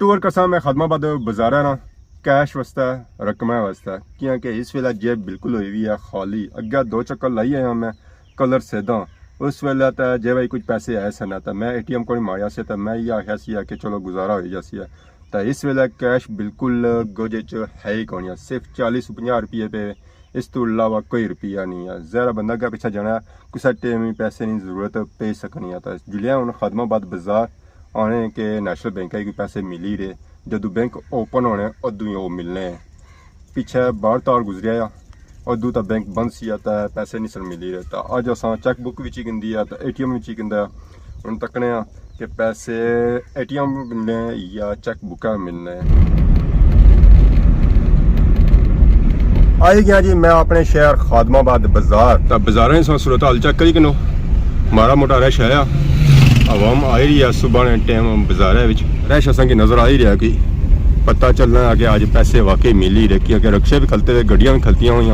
Tour कसा मैं खदमाबाद बाजार है ना कैश वास्ता रकम वास्ता क्योंकि इस वेले जेब बिल्कुल हुई हुई है खाली। अगे दो चक्कर लाई आया मैं कलर सेदा उस वेले तो जे भाई कुछ पैसे आए सन तो मैं ATM को मारिया से तो मैं ये आख्या सी कि चलो गुजारा हो जासी है। तो इस वेले कैश बिल्कुल गोजे च है ही कौन, सिर्फ 40-50 रुपये पे, इस तो अलावा कोई रुपया नहीं है। जरा बंदा क्या पीछे जाना किसी टाइम पैसे की जरूरत पे सकनी है। तो जुलिया हूँ खदमाबाद बाजार आने के नेशनल बैंक के पैसे मिल ही रहे, जदों बैंक ओपन होने उदू ही वो मिलने हैं। पीछे बाहर तार गुजरिया उदू तो बैंक बंद सी तो पैसे नहीं सन मिल ही रहे। तो अज अस चैक बुक भी गिनदी है तो ATM भी गिनदा हम तकने कि पैसे ATM मिलने या चैक बुका मिलने। आई गया जी मैं अपने शहर खदमाबाद बाजार। तो बाजारें सूरत हाल चेक करी किनो माड़ा मोटा रश है, आवाम आ रही है सुबह ने टाइम बाजार रश असा की नज़र आ ही रहा कि पता चलना है कि आज पैसे वाकई मिल ही रहे। क्योंकि रिक्शे भी खलते हुए गड्डियां भी खलतियां हुई,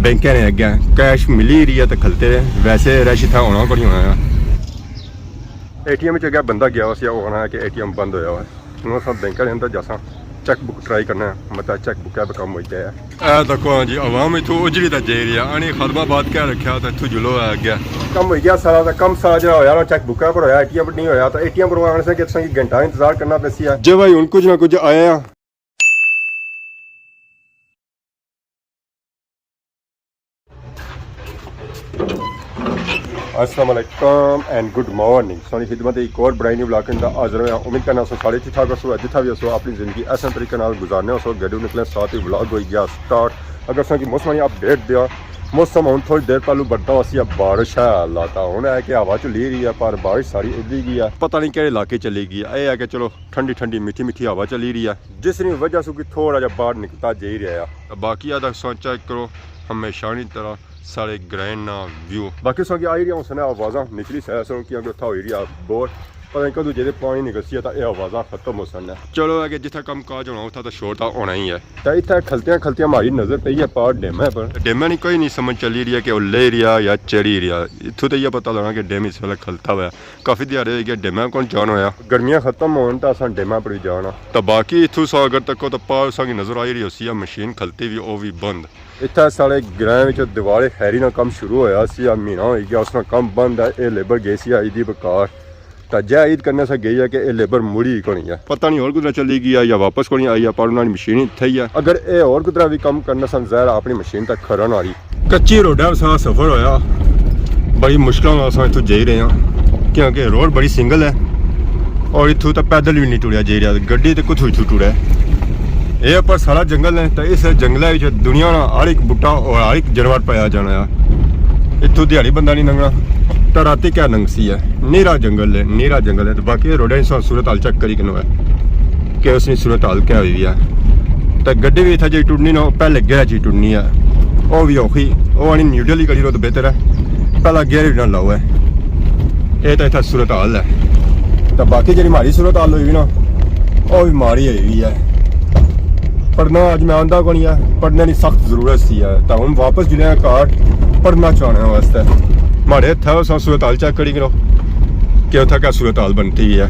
बैंक ने अगे कैश मिल ही रही है तो खलते रहे। वैसे रश इतना होना कोई होना है। ATM अगर बंदा गया उस होना है कि ATM बंद होया हुआ है। हूँ अस बैंक के अंदर जासा चेक बुक ट्राई करना है, मतलब चेक बुक है कम हो गया है। देखो हाँ जी आवाम इतों उजड़ी तो जे रही है आनी खदमाबाद क्या रखा तो इतों जुलो है अगे कम हो गया सारा का कम सारा जो होया चेक बुका पर होया ATM पर नहीं होया। तो ATM पर आने से कि घंटा इंतजार करना पैसी है जो भाई हूँ कुछ ना कुछ आया। अस्सलाम वालेकुम एंड गुड मॉर्निंग। सोनी खिदमत एक और बड़ा न्यू ब्लॉग का हाजिर है। उम्मीद करना सो सारे ठीक ठाक हो जितना भी हो अपनी ज़िंदगी ऐसे तरीके गुजारने हो गड्ढू निकले साथ ही ब्लॉग हो गया स्टार्ट। अगर सो मौसम की अपडेट दिया मौसम हूँ थोड़ी देर पहलू बढ़ता असी बारिश है लाता हूँ है कि हवा चली रही है पर बारिश सारी इधर गई है, पता नहीं कि इलाके चली गई है। यह है कि चलो ठंडी ठंडी मीठी मीठी हवा चली रही है जिसकी वजह से थोड़ा जहा बाहर निकलता जा ही रहा है। बाकी अदा चेक करो हमेशा तरह सारे ग्रैंड व्यू बाकी सो आई रही उसने आवाज़ा निकली सै सो कि अगर हो रही है बोर पता नहीं कदू जे पानी निकलसी है तो यह आवाज़ा खत्म हो सन है। चलो है कि जितना कम काज होना उतना तो शोर तो होना ही है। तो इतना खलतियाँ खलतियाँ हमारी नज़र पई है पार डेमा पर डेमा नहीं कोई नहीं समझ चली रही है कि वो ले रहा या चढ़ी रहा। इतों तो यह पता लगना कि डेम इस वेले खलता हुआ काफ़ी देर हो गया डेमा कौन जान होया गर्मियाँ खत्म हो तो अस डेमा पर भी जाना। तो बाकी इतों सौ अगर तक तो पार सा नज़र आई रही उसी मशीन खलती भी वो भी बंद। इतना साढ़े ग्रां दिवाली खैरी ना कम शुरू होया सी महीना हो गया उसका कम बंद है। ये लेबर गई सी ईद बेकार तो जै ईद करने से गई है कि ये लेबर मुड़ी ही कोनी है, पता नहीं और कुछ चली गई है या वापस को नहीं आई है पर उन्होंने मशीन इतने ही है। अगर ये और कुछ भी कम करना सन जहर अपनी मशीन तक खरन आ रही। कच्ची रोडा सा सफ़र होया बड़ी मुश्किल अस इतों जा रहे हैं क्योंकि रोड बड़ी सिंगल है और इतों तो पैदल भी नहीं टुरया जा रहा, गड्डी तो कुछ इतों टुरा ये पर सारा जंगल है। तो इस जंगल दुनिया हर एक बूटा और हर एक जानवर पाया जाना है। इतों दिहाड़ी बंदा नहीं लंघना तो राती क्या नंगसी है, नीरा जंगल है नीरा जंगल है। तो बाकी रोडें सूरत हाल चेक करी किनो है कि उसकी सूरत हाल क्या हुई है। तो गड्डी भी इतना जी टुटनी ना पहले गेरा जी टुटनी है वह भी औखी वो आनी न्यूट्रल ही करी रो तो बेहतर है पहला गेर भी ना लाओ है। ये तो इतना सूरत हाल है। तो बाकी जी हमारी सूरत हाल हुई ना वह भी माड़ी हुई है। पढ़ना अज मैं आंदा को नहीं है, पढ़ने की सख्त जरूरत सी है। तो हम वापस जुड़े घर पढ़ना चाहने वास्ते माड़े था सूरत हाल चेक करी करो कि उतना क्या सूरत हाल बनती है।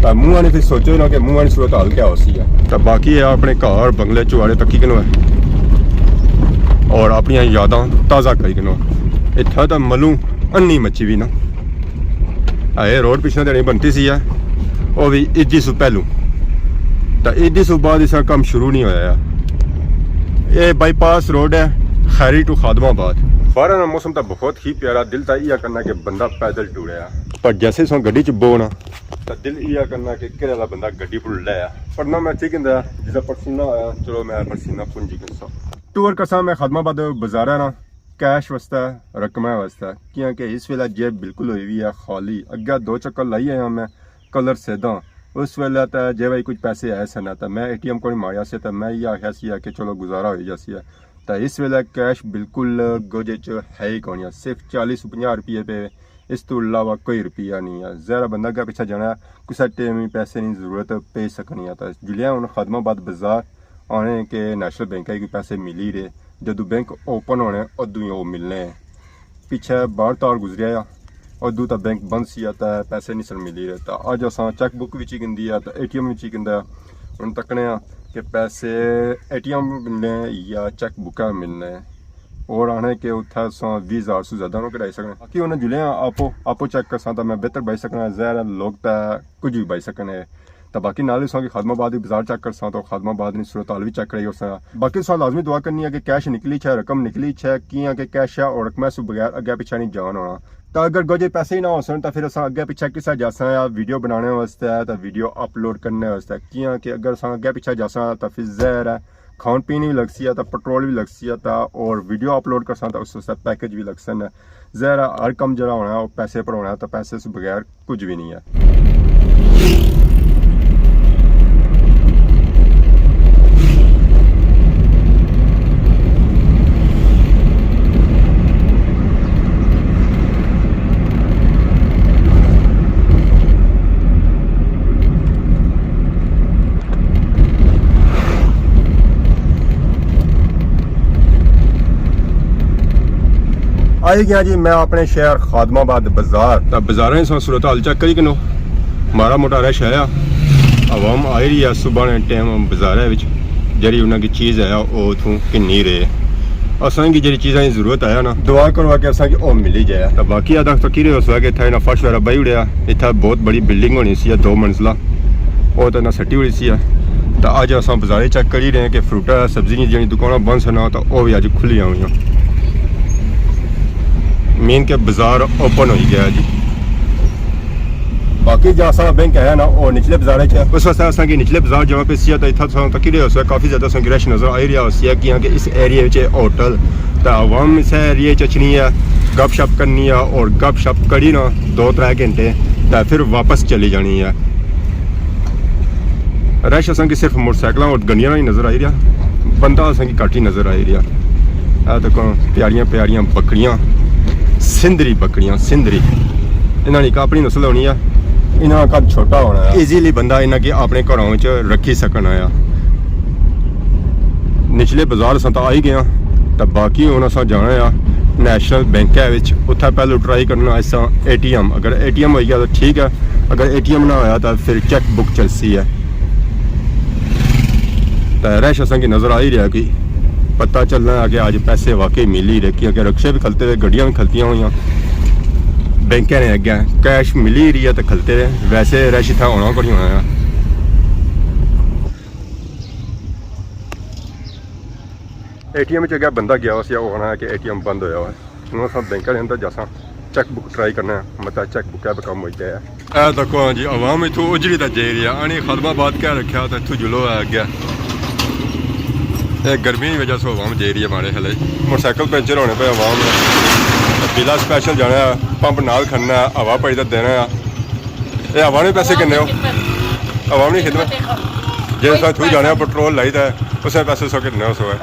तो मुँह ने फिर सोचो ना कि मुँह की सूरत हाल क्या होती है। तो बाकी है अपने घर बंगले चुआड़े तकी किनो है और अपन यादा ताज़ा करी किनो। इतना तो मलू अन्नी मच्छी भी ना ये रोड पिछले दिन बनती सी है वो भी ईदी सु पहलू। तो ईदी सु बाद इसका काम शुरू नहीं होया। ये बाईपास रोड है खैरी टू खदमाबाद। बारह ना मौसम तो बहुत ही प्यारा, दिल तो यह करना कि बंदा पैदल टूरिया पर जैसे सो गड्डी च बोना तो दिल यह करना कि किरे वाला बंदा गड्डी पर लाया पढ़ना मैं ठीक है जिसका पसीना आया चलो मैं पसीना पुंजी कर टूर कसा मैं खदमाबाद बाजार है ना कैश वास्ता रकम वास्ता क्योंकि इस वेले जेब बिल्कुल हुई हुई है खाली। अगे दो चक्कर लाई आया मैं कलर सेदा उस वेले तो जे भाई कुछ पैसे आए सन तो मैं ATM को नहीं मारिया से तो मैं ये आख्या सी कि चलो गुजारा हो जासी है। तो इस वेले कैश बिल्कुल गोजे च है ही कौन, सिर्फ 40-50 रुपये पे, इस तो अलावा कोई रुपया नहीं है। जरा बंदा क्या पीछे जाना किसी टाइम पैसे की जरूरत पे सकनी है। तो जुलिया हूँ खदमाबाद बाजार आने के नेशनल बैंक के पैसे मिल ही रहे, जदों बैंक ओपन होने उदू ही वो मिलने हैं। पीछे बाहर तार गुजरिया उदू तो बैंक बंद सी तो पैसे नहीं सन मिली रहे तो अज अस चैक बुक भी गिनती है तो ATM भी गिनता हम तकने कि पैसे ATM मिलने या चैक बुका मिलने और आने के उत्थे 20,000 से ज़्यादा ना कढ़ाई सकने बाकी उन्हें जुले आपो चेक कर सकता मैं बेहतर बच सकना ज़ाहिर लोग तो कुछ भी बच सकने तो बाकी नाले सौ कि खादमाबाद की बाजार चेक कर सकता तो खादमाबाद की सूरत हाल भी चेक कराई और बाकी सौ लाजमी दुआ करनी है कि कैश निकली है रकम निकली है कि के कैश है और रकम से बगैर अगे पिछा नहीं जान होना तो अगर गोजे पैसे ही ना हो सन तो फिर अस अगे पिछा किसा जासा या वीडियो बनाने वास्ते तो वीडियो अपलोड करने वास्ते कि अगर अस अगे पिछा जासा तो फिर ज़ाहिर है खान पीन भी लग सी तो पेट्रोल भी लग सी था और वीडियो अपलोड कर सकता उस पैकेज भी लग सन ज़ाहिर हर कम जरा होना है पैसे पर होना है तो पैसे से बगैर कुछ भी नहीं है। आई गया जी मैं अपने शहर खादमाबाद बाजार तो बाजार सूरत हाल चेक करी किनो माड़ा मोटा रश है आवाम आई रही है सुबह ने टाइम बाजार जी उन्होंने चीज़ है वो उतों किन्नी रहे असा की जी चीज़ों की जरूरत है ना दुआ करो कि असा की मिली जाए तो बाकी अदा तो कि हो कि इतना फर्श वगैरह बही उड़िया इतना बहुत बड़ी बिल्डिंग होनी सी 2 मंजिला वो तो सट्टी हुई सी तो अज अस बाजार चेक करी रहे कि फ्रूटा सब्जी जी दुकाना बंद सन तो वह भी अज खुलियां हुई मेन के बाजार ओपन हो गया जी बाकी जो असा बैंक है ना वो निचले बाजार उस वास्ते असा की निचले बाजार जहाँ पे सी तो इतना तो कि काफ़ी ज़्यादा असा रश नज़र आई रहा सी कि इस एरिए होटल तो आवाम इस एरिए अचनी है गप शप करनी है और गप शप करी ना 2-3 घंटे तो फिर वापस चली जानी है रश असा की सिर्फ मोटरसाइकिल और गड्डियां ही नज़र आई रहा बंदा असा की घट ही नज़र आई रहा देखो प्यारियां प्यारियां बकरियां सिंदरी बकरियां सिंदरी इन्होंने एक अपनी नस्ल होनी है इन्होंने कद छोटा होना है ईजीली बंदा इन्हें की अपने घरों च रखी सकना है निचले बाजार अस आई गए तो बाकी हूँ अस जाना है नैशनल बैंक है उत्थे पहले ट्राई करना अस ATM अगर ATM हो गया तो ठीक है अगर ATM ना होया तो फिर चेक बुक चलसी है तो रश असा की नज़र आ ही रहा कि पता चलना है कि आज पैसे वाकई मिल ही रहे क्योंकि रिक्शे भी खलते हुए गड्डियां भी खलतियां हुई बैंक ने अगे कैश मिल ही रही है तो खलते रहे वैसे रश इतना होना कोई होना है ATM अगर बंदा गया उस होना है कि ATM बंद होया हुआ है हम सब बैंक के अंदर जासा चेक बुक ट्राई करना है मतलब चेक बुक का काम हो गया है देखो जी आवाम इतों उजड़ी तो जे रही है आनी खादमाबाद क्या रखा तो इतों जुलो है अगे गर्मी की वजह से आवाम जे रही है माड़े हले मोटरसाइकिल पंचर होने पे आवाम बिला स्पैशल जाना पंप नाल खड़ना हवा पाई का देना ये हवा ने पैसे किन्ने हो आवाम नहीं खिदमत जे थ्रू जाने पेट्रोल लाई है उस पैसे सौ किन्ने सौ है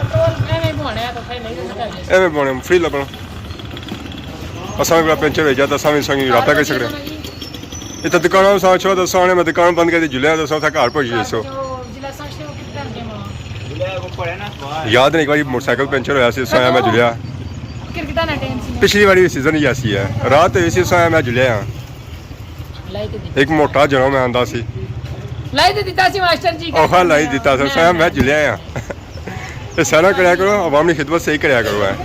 एवं पाने फ्री लभना असा भी पंचर हो जाए तो असा भी संगी राबता कर सकते इतना दुकान सौ छो दसो आने मैं दुकान बंद कर जुलिया दसो उतना घर पहुंची दसो याद नहीं भाई मोटरसाइकिल पंचर होया मैं जुलिया पिछली बारी सीजन ही ऐसी है रात इसी मैं जुलिया एक मोटा जनो मैं आंदा सी लाई दिता मैं जुलिया ये सारा कराया करो आवाम की खिदमत सही कराया करो है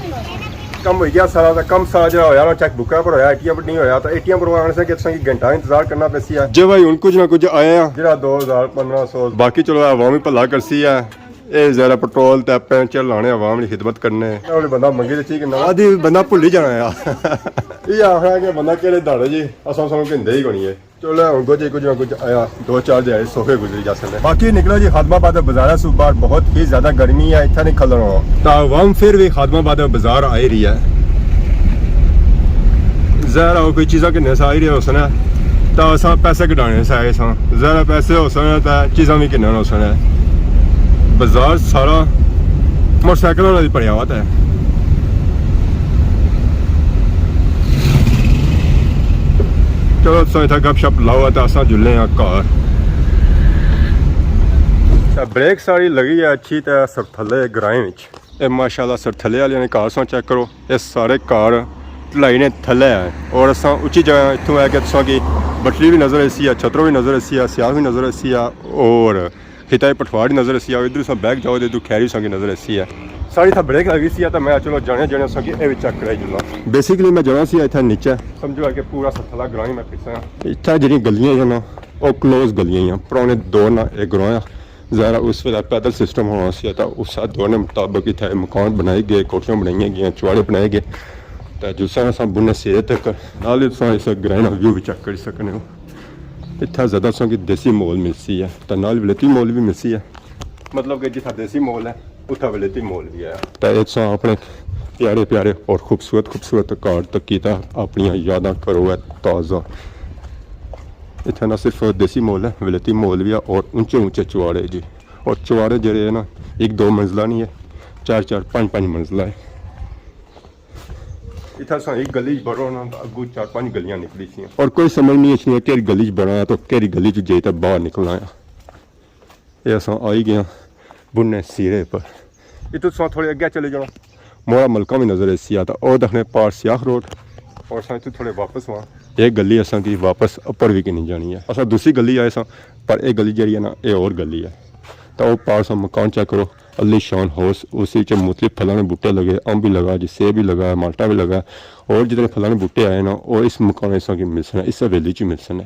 कम हो गया सारा का कम सारा जो होया चेक बुका पर होया ATM नहीं होया तो ATM पर आने से कि घंटा इंतजार करना पैसी है जे भाई कुछ ना कुछ आए हैं जो 2000 1500 बाकी चलो आवाम ही भला करसी है ये ज़रा पेट्रोल तो पैंचर लाने आवाम की खिदमत करने बंदा मंगी तो ठीक आदि बंदा भुल ही जाना ये आखना कि बंदा केड़े दाड़े जी असा सानू कहते ही कोनी है चलो हम कुछ ना कुछ आया 2-4 दिहाड़े सोफे गुजरी जा सकते बाकी निकलो जी खादमाबाद बाजार सुबह बहुत ही ज़्यादा गर्मी है इतना नहीं खलना तो आवाम फिर भी खादमाबाद बाजार आई रही है ज़रा कोई चीज़ा किन्ने से आई रही हो सने तो अस पैसे कटाने से आए ज़रा पैसे हो सने तो चीज़ा भी किन्ने हो सने बाजार सारा मोटरसाइकिल वाला भी पड़िया हुआ है चलो असा इतना गप शप लाओ तो असा जुलने घर ब्रेक सारी लगी है अच्छी तो सरथले ग्राएं ये माशाल्लाह सरथले वाले ने घर सो चेक करो ये सारे घर ढलाई ने थले है और असा उच्ची जगह इतों है कि तुसा की बटली भी नज़र ऐसी है, छतरो भी नज़र ऐसी है, सियाल भी नज़र ऐसी है और हिता पठवाड़ नज़र ऐसी है। इधर बैग जाओ तो खैरी सा नज़र ऐसी है। सारी था ब्रेक लगी सी तो मैं चलो जाने जाने सा ये चेक कराई जुला। बेसिकली मैं जाना सी इतना नीचे समझो कि पूरा थला ग्रां मैं पिछा इतना जी गलियाँ हैं ना वो क्लोज गलियाँ हैं पुराने दौर ना एक ग्रां ज़रा उस वे पैदल सिस्टम होना सी तो उस दौर के मुताबिक इतने मकान बनाए गए, कोठियाँ बनाई गई, चुआड़े बनाए गए तो जिस अस बुने सेहत तक नाल इस ग्रां का व्यू भी चेक कर सकते हो। इतना ज़्यादा सो कि देसी मोल मिलती है तो नाल विलेती मोल भी मिलती है, मतलब कि जितना देसी मोल है उतना विलेती मोल भी है। तो इस अपने प्यारे प्यारे और खूबसूरत खूबसूरत कार्ड तक किया अपन यादा करो है ताज़ा। इतना ना सिर्फ देसी मोल है, विलेती मोल भी है और ऊंचे ऊंचे चुआड़े जी। और चुआड़े जड़े है ना एक दो मंजिला नहीं है, चार चार पाँच पाँच मंजिला है। इतना सा एक गली बड़ो ना अगू चार पाँच गलियां निकली सी और कोई समझ नहीं अच्छी कि गली बना तो कि गली जे तो बाहर निकलना है। ये अस आई गए बुने सिरे पर। इतों तुम थोड़े अगे चले जाओ मोड़ा मलका भी नज़र ऐसी आता और दखने पार सियाख रोड और अस इतों थोड़े वापस वहाँ एक गली असा की वापस उपर भी नहीं जानी है। अस दूसरी गली आए पर एक गली जी है ना ये और गली है तो वह पार सा मकान चेक करो अली शान हाउस। उसी मुख्तलिफ फलाने बूटे लगे, अम भी लगा जी, सेब भी लगा, माल्टा भी लगा और जितने फलाने बूटे आए ना और इस मकान की मिल सकते इस हवेली च मिल सकते।